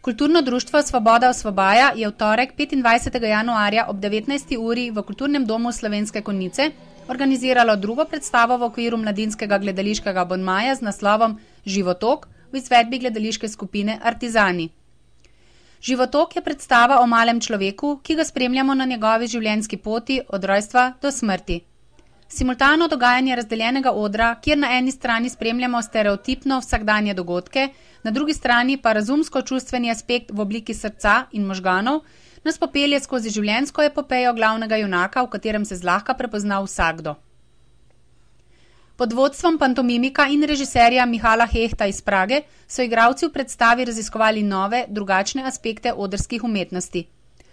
Kulturno društvo Svoboda, osvobaja je v torek 25. januarja ob 19. uri v Kulturnem domu Slovenske Konjice organiziralo drugo predstavo v okviru mladinskega gledališkega abonmaja z naslovom Životok v izvedbi gledališke skupine Artizani. Životok je predstava o malem človeku, ki ga spremljamo na njegovi življenjski poti od rojstva do smrti. Simultano dogajanje razdeljenega odra, kjer na eni strani spremljamo stereotipno vsakdanje dogodke, na drugi strani pa razumsko-čustveni aspekt v obliki srca in možganov, nas popelje skozi življenjsko epopejo glavnega junaka, v katerem se zlahka prepozna vsakdo. Pod vodstvom pantomimika in režiserja Michala Hechta iz Prage so igralci v predstavi raziskovali nove, drugačne aspekte odrskih umetnosti.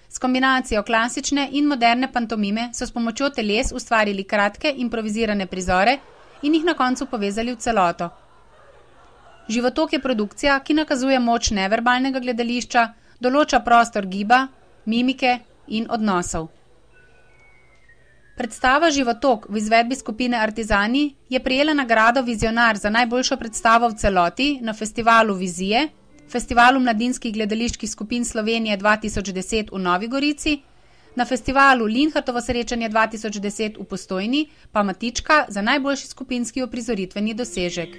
S kombinacijo klasične in moderne pantomime so s pomočjo teles ustvarili kratke improvizirane prizore in jih na koncu povezali v celoto. Životok je produkcija, ki nakazuje moč neverbalnega gledališča, določa prostor giba, mimike in odnosov. Predstava Životok v izvedbi skupine Artizani je prejela nagrado Vizionar za najboljšo predstavo v celoti na festivalu Vizije, festivalu Mladinskih gledaliških skupin Slovenije 2010 v Novi Gorici, na festivalu Linhartovo srečanje 2010 v Postojni pa Matička za najboljši skupinski uprizoritveni dosežek.